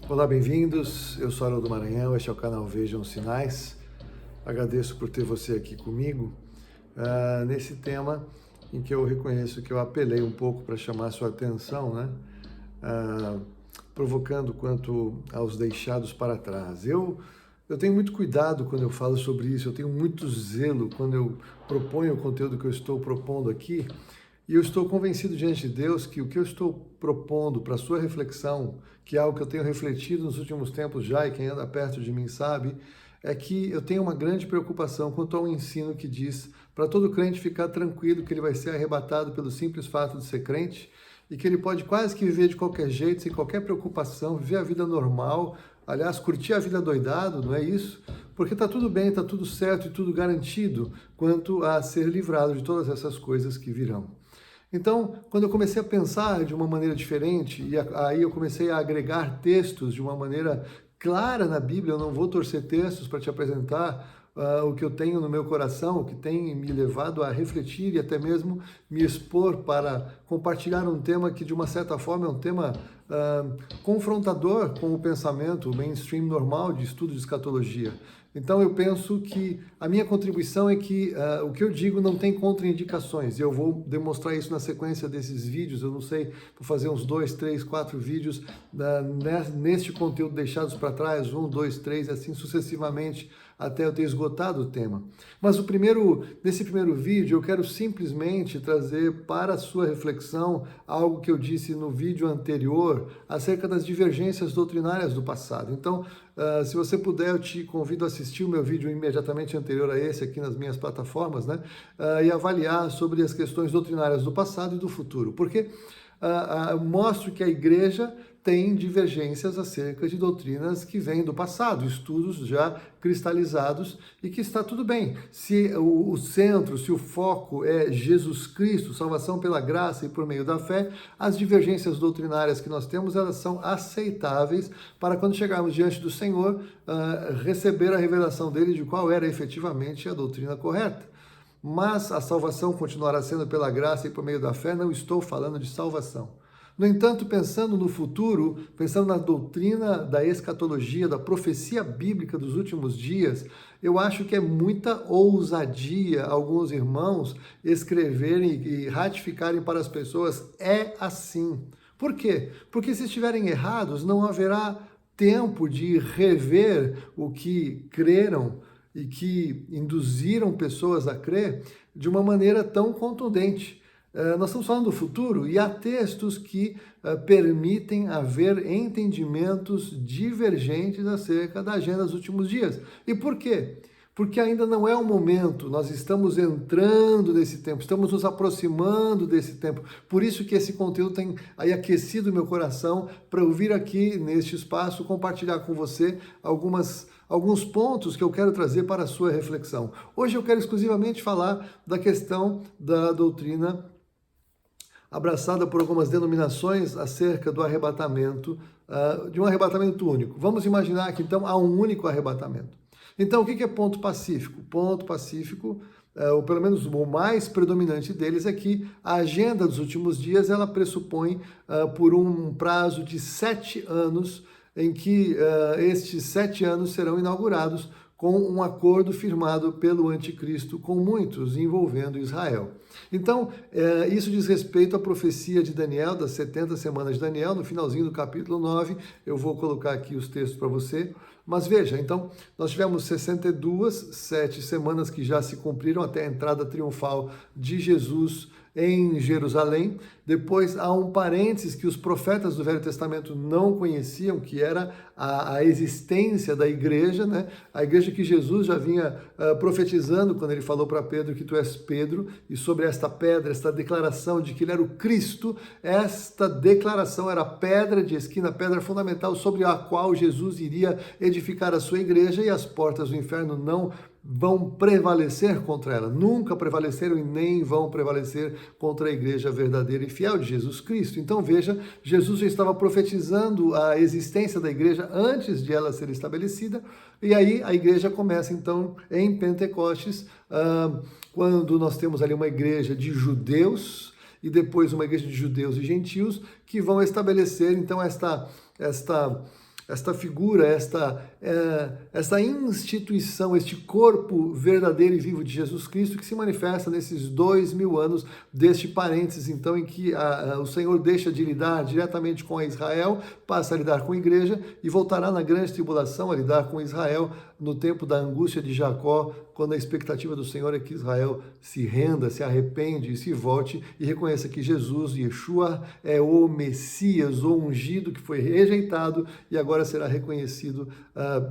Olá, bem-vindos. Eu sou Haroldo Maranhão, este é o canal Vejam os Sinais. Agradeço por ter você aqui comigo nesse tema em que eu reconheço que eu apelei um pouco para chamar a sua atenção, né? Provocando quanto aos deixados para trás. Eu tenho muito cuidado quando eu falo sobre isso, eu tenho muito zelo quando eu proponho o conteúdo que eu estou propondo aqui, e eu estou convencido diante de Deus que o que eu estou propondo para a sua reflexão, que é algo que eu tenho refletido nos últimos tempos já, e quem anda perto de mim sabe, é que eu tenho uma grande preocupação quanto ao ensino que diz para todo crente ficar tranquilo que ele vai ser arrebatado pelo simples fato de ser crente, e que ele pode quase que viver de qualquer jeito, sem qualquer preocupação, viver a vida normal, aliás, curtir a vida doidado, não é isso? Porque está tudo bem, está tudo certo e tudo garantido quanto a ser livrado de todas essas coisas que virão. Então, quando eu comecei a pensar de uma maneira diferente, e aí eu comecei a agregar textos de uma maneira clara na Bíblia, eu não vou torcer textos para te apresentar o que eu tenho no meu coração, o que tem me levado a refletir e até mesmo me expor para compartilhar um tema que, de uma certa forma, é um tema confrontador com o pensamento mainstream normal de estudo de escatologia. Então eu penso que a minha contribuição é que o que eu digo não tem contraindicações. Eu vou demonstrar isso na sequência desses vídeos. Eu não sei, vou fazer uns 2, 3, 4 vídeos neste conteúdo deixados para trás, 1, 2, 3, assim sucessivamente, até eu ter esgotado o tema. Mas nesse primeiro vídeo eu quero simplesmente trazer para a sua reflexão algo que eu disse no vídeo anterior acerca das divergências doutrinárias do passado. Então, se você puder, eu te convido a assistir o meu vídeo imediatamente anterior a esse aqui nas minhas plataformas, né? E avaliar sobre as questões doutrinárias do passado e do futuro. Porque mostro que a igreja tem divergências acerca de doutrinas que vêm do passado, estudos já cristalizados, e que está tudo bem. Se o centro, se o foco é Jesus Cristo, salvação pela graça e por meio da fé, as divergências doutrinárias que nós temos, elas são aceitáveis para quando chegarmos diante do Senhor, receber a revelação dele de qual era efetivamente a doutrina correta. Mas a salvação continuará sendo pela graça e por meio da fé, não estou falando de salvação. No entanto, pensando no futuro, pensando na doutrina da escatologia, da profecia bíblica dos últimos dias, eu acho que é muita ousadia alguns irmãos escreverem e ratificarem para as pessoas, é assim. Por quê? Porque se estiverem errados, não haverá tempo de rever o que creram e que induziram pessoas a crer de uma maneira tão contundente. Nós estamos falando do futuro e há textos que permitem haver entendimentos divergentes acerca da agenda dos últimos dias. E por quê? Porque ainda não é o momento, nós estamos entrando nesse tempo, estamos nos aproximando desse tempo. Por isso que esse conteúdo tem aí aquecido meu coração para eu vir aqui neste espaço compartilhar com você alguns pontos que eu quero trazer para a sua reflexão. Hoje eu quero exclusivamente falar da questão da doutrina abraçada por algumas denominações acerca do arrebatamento, de um arrebatamento único. Vamos imaginar que então há um único arrebatamento. Então, o que é ponto pacífico? Ponto pacífico, ou pelo menos o mais predominante deles, é que a agenda dos últimos dias ela pressupõe por um prazo de 7 anos, em que estes 7 anos serão inaugurados com um acordo firmado pelo anticristo com muitos, envolvendo Israel. Então, isso diz respeito à profecia de Daniel, das 70 semanas de Daniel, no finalzinho do capítulo 9, eu vou colocar aqui os textos para você, mas veja, então, nós tivemos 62, 7 semanas que já se cumpriram até a entrada triunfal de Jesus em Jerusalém. Depois há um parênteses que os profetas do Velho Testamento não conheciam, que era a existência da igreja, né? A igreja que Jesus já vinha profetizando quando ele falou para Pedro que tu és Pedro, e sobre esta pedra, esta declaração de que ele era o Cristo, esta declaração era a pedra de esquina, a pedra fundamental sobre a qual Jesus iria edificar a sua igreja, e as portas do inferno não vão prevalecer contra ela, nunca prevaleceram e nem vão prevalecer contra a igreja verdadeira e fiel de Jesus Cristo. Então veja, Jesus já estava profetizando a existência da igreja antes de ela ser estabelecida, e aí a igreja começa então em Pentecostes, quando nós temos ali uma igreja de judeus e depois uma igreja de judeus e gentios que vão estabelecer então esta esta figura, esta instituição, este corpo verdadeiro e vivo de Jesus Cristo que se manifesta nesses 2000 anos deste parênteses, então, em que o Senhor deixa de lidar diretamente com Israel, passa a lidar com a igreja e voltará na grande tribulação a lidar com Israel no tempo da angústia de Jacó, quando a expectativa do Senhor é que Israel se renda, se arrepende e se volte e reconheça que Jesus, Yeshua, é o Messias, o ungido que foi rejeitado e agora será reconhecido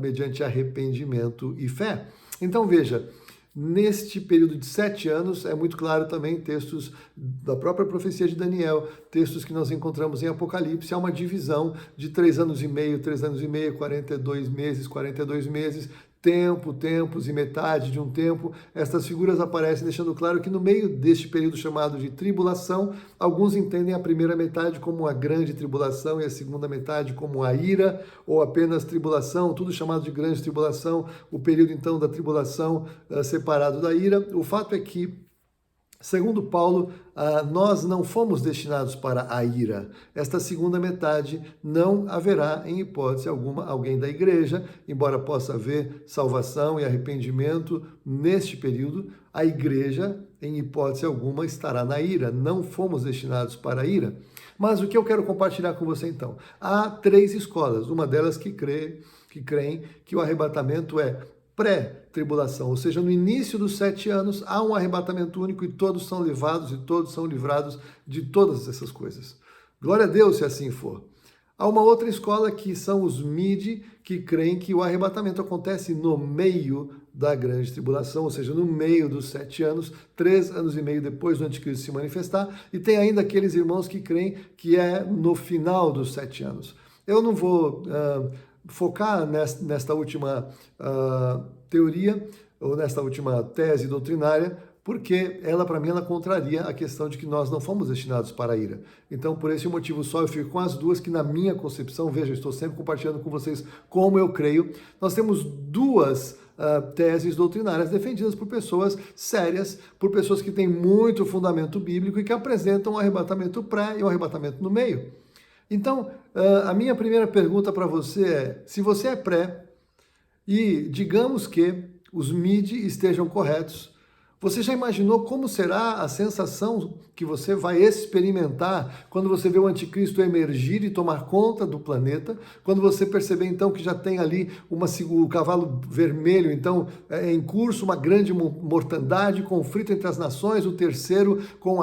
mediante arrependimento e fé. Então veja, neste período de 7 anos, é muito claro também textos da própria profecia de Daniel, textos que nós encontramos em Apocalipse, há uma divisão de 3 anos e meio, 42 meses, tempos e metade de um tempo. Estas figuras aparecem deixando claro que no meio deste período chamado de tribulação, alguns entendem a primeira metade como a grande tribulação e a segunda metade como a ira, ou apenas tribulação, tudo chamado de grande tribulação, o período então da tribulação separado da ira. O fato é que, segundo Paulo, nós não fomos destinados para a ira. Esta segunda metade não haverá, em hipótese alguma, alguém da igreja, embora possa haver salvação e arrependimento neste período, a igreja, em hipótese alguma, estará na ira. Não fomos destinados para a ira. Mas o que eu quero compartilhar com você então? Há 3 escolas, uma delas que creem que o arrebatamento é pré-tribulação, ou seja, no início dos 7 anos há um arrebatamento único e todos são levados e todos são livrados de todas essas coisas. Glória a Deus se assim for. Há uma outra escola que são os Midi, que creem que o arrebatamento acontece no meio da grande tribulação, ou seja, no meio dos 7 anos, 3 anos e meio depois do anticristo se manifestar, e tem ainda aqueles irmãos que creem que é no final dos 7 anos. Eu não vou focar nesta última teoria, ou nesta última tese doutrinária, porque ela, para mim, ela contraria a questão de que nós não fomos destinados para a ira. Então, por esse motivo só, eu fico com as duas que, na minha concepção, veja, eu estou sempre compartilhando com vocês como eu creio, nós temos 2 teses doutrinárias defendidas por pessoas sérias, por pessoas que têm muito fundamento bíblico e que apresentam um arrebatamento pré e um arrebatamento no meio. Então, a minha primeira pergunta para você é, se você é pré, e digamos que os Midi estejam corretos, você já imaginou como será a sensação que você vai experimentar quando você vê o anticristo emergir e tomar conta do planeta, quando você perceber então que já tem ali o cavalo vermelho, então é em curso uma grande mortandade, conflito entre as nações, o terceiro com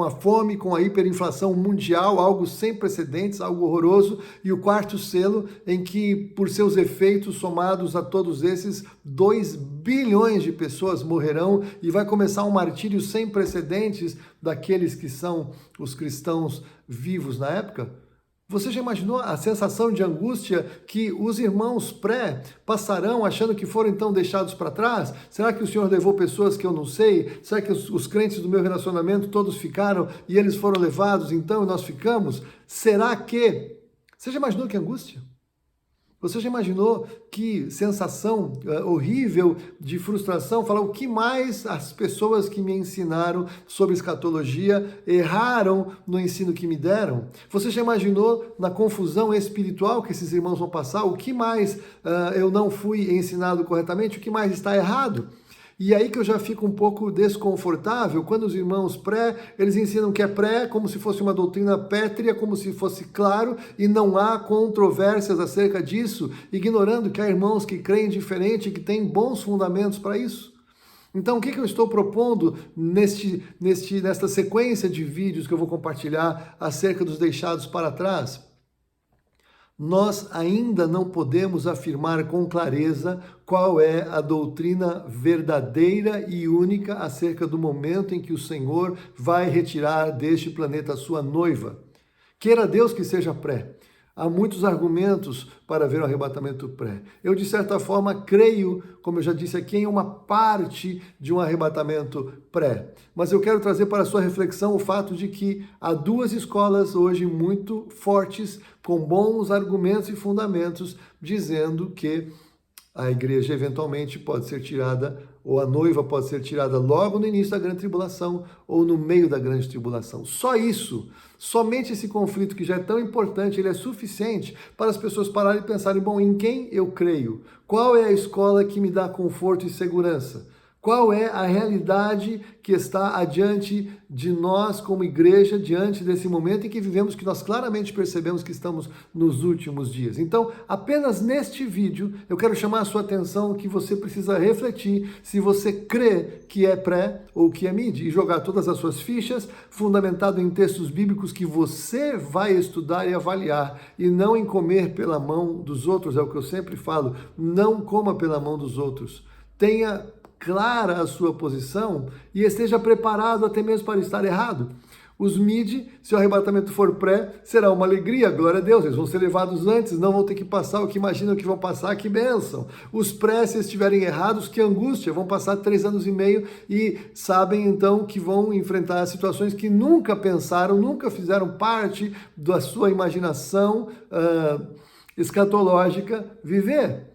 a fome, com a hiperinflação mundial, algo sem precedentes, algo horroroso, e o 4º selo, em que, por seus efeitos somados a todos esses, 2 bilhões de pessoas morrerão e vai começar um martírio sem precedentes daqueles que são os cristãos vivos na época? Você já imaginou a sensação de angústia que os irmãos pré passarão achando que foram então deixados para trás? Será que o Senhor levou pessoas que eu não sei? Será que os crentes do meu relacionamento todos ficaram e eles foram levados então e nós ficamos? Será que... Você já imaginou que angústia? Você já imaginou que sensação horrível de frustração? Falar o que mais as pessoas que me ensinaram sobre escatologia erraram no ensino que me deram? Você já imaginou na confusão espiritual que esses irmãos vão passar? O que mais eu não fui ensinado corretamente? O que mais está errado? E aí que eu já fico um pouco desconfortável quando os irmãos pré, eles ensinam que é pré como se fosse uma doutrina pétrea, como se fosse claro, e não há controvérsias acerca disso, ignorando que há irmãos que creem diferente e que têm bons fundamentos para isso. Então, o que eu estou propondo nesta sequência de vídeos que eu vou compartilhar acerca dos deixados para trás? Nós ainda não podemos afirmar com clareza qual é a doutrina verdadeira e única acerca do momento em que o Senhor vai retirar deste planeta a sua noiva. Queira Deus que seja pré. Há muitos argumentos para ver o arrebatamento pré. Eu, de certa forma, creio, como eu já disse aqui, em uma parte de um arrebatamento pré. Mas eu quero trazer para a sua reflexão o fato de que há 2 escolas hoje muito fortes, com bons argumentos e fundamentos, dizendo que A igreja eventualmente pode ser tirada, ou a noiva pode ser tirada logo no início da grande tribulação ou no meio da grande tribulação. Só isso, somente esse conflito que já é tão importante, ele é suficiente para as pessoas pararem e pensarem, bom, em quem eu creio? Qual é a escola que me dá conforto e segurança? Qual é a realidade que está adiante de nós como igreja, diante desse momento em que vivemos, que nós claramente percebemos que estamos nos últimos dias? Então, apenas neste vídeo, eu quero chamar a sua atenção que você precisa refletir se você crê que é pré ou que é mid, e jogar todas as suas fichas, fundamentado em textos bíblicos que você vai estudar e avaliar, e não em comer pela mão dos outros, é o que eu sempre falo, não coma pela mão dos outros. Tenha clara a sua posição e esteja preparado até mesmo para estar errado. Os mid, se o arrebatamento for pré, será uma alegria, glória a Deus, eles vão ser levados antes, não vão ter que passar o que imaginam que vão passar, que bênção. Os pré, se estiverem errados, que angústia, vão passar 3 anos e meio e sabem então que vão enfrentar situações que nunca pensaram, nunca fizeram parte da sua imaginação escatológica viver.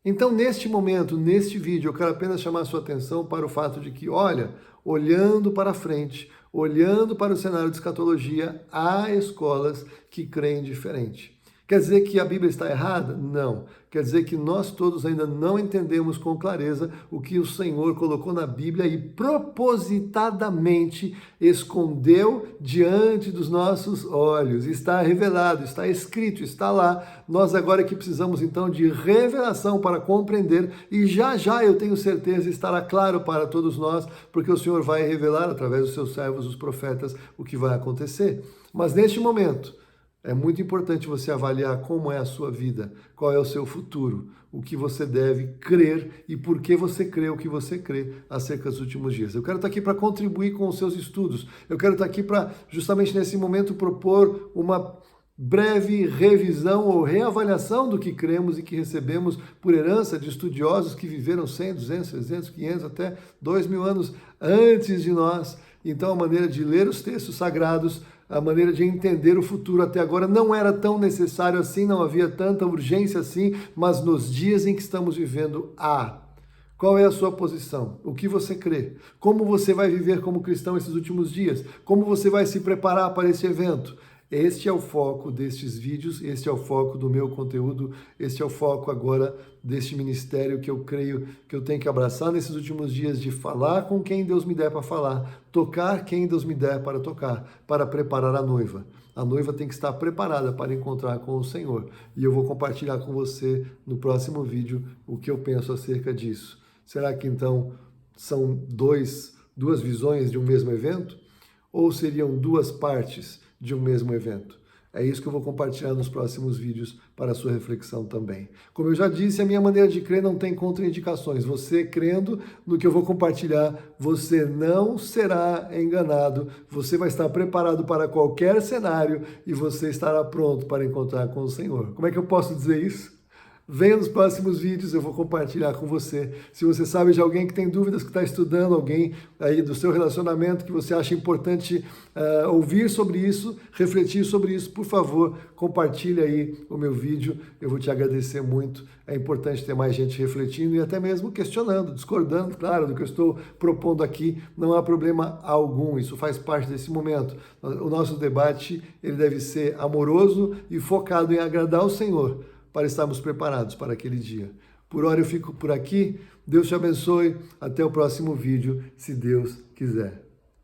Então, neste momento, neste vídeo, eu quero apenas chamar a sua atenção para o fato de que, olha, olhando para frente, olhando para o cenário de escatologia, há escolas que creem diferente. Quer dizer que a Bíblia está errada? Não. Quer dizer que nós todos ainda não entendemos com clareza o que o Senhor colocou na Bíblia e propositadamente escondeu diante dos nossos olhos. Está revelado, está escrito, está lá. Nós agora que precisamos então de revelação para compreender, e já já eu tenho certeza estará claro para todos nós, porque o Senhor vai revelar através dos seus servos, os profetas, o que vai acontecer. Mas neste momento, é muito importante você avaliar como é a sua vida, qual é o seu futuro, o que você deve crer e por que você crê o que você crê acerca dos últimos dias. Eu quero estar aqui para contribuir com os seus estudos. Eu quero estar aqui para, justamente nesse momento, propor uma breve revisão ou reavaliação do que cremos e que recebemos por herança de estudiosos que viveram 100, 200, 300, 500, até 2.000 anos antes de nós. Então, a maneira de ler os textos sagrados, a maneira de entender o futuro até agora não era tão necessário assim, não havia tanta urgência assim, mas nos dias em que estamos vivendo, há. Qual é a sua posição? O que você crê? Como você vai viver como cristão esses últimos dias? Como você vai se preparar para esse evento? Este é o foco destes vídeos, este é o foco do meu conteúdo, este é o foco agora deste ministério que eu creio que eu tenho que abraçar nesses últimos dias, de falar com quem Deus me der para falar, tocar quem Deus me der para tocar, para preparar a noiva. A noiva tem que estar preparada para encontrar com o Senhor. E eu vou compartilhar com você no próximo vídeo o que eu penso acerca disso. Será que então são duas visões de um mesmo evento? Ou seriam duas partes de um mesmo evento? É isso que eu vou compartilhar nos próximos vídeos para a sua reflexão também. Como eu já disse, a minha maneira de crer não tem contraindicações. Você crendo no que eu vou compartilhar, você não será enganado, você vai estar preparado para qualquer cenário e você estará pronto para encontrar com o Senhor. Como é que eu posso dizer isso? Venha nos próximos vídeos, eu vou compartilhar com você. Se você sabe de alguém que tem dúvidas, que está estudando, alguém aí do seu relacionamento, que você acha importante ouvir sobre isso, refletir sobre isso, por favor, compartilhe aí o meu vídeo. Eu vou te agradecer muito. É importante ter mais gente refletindo e até mesmo questionando, discordando, claro, do que eu estou propondo aqui. Não há problema algum, isso faz parte desse momento. O nosso debate, ele deve ser amoroso e focado em agradar ao Senhor, para estarmos preparados para aquele dia. Por hora eu fico por aqui. Deus te abençoe. Até o próximo vídeo, se Deus quiser.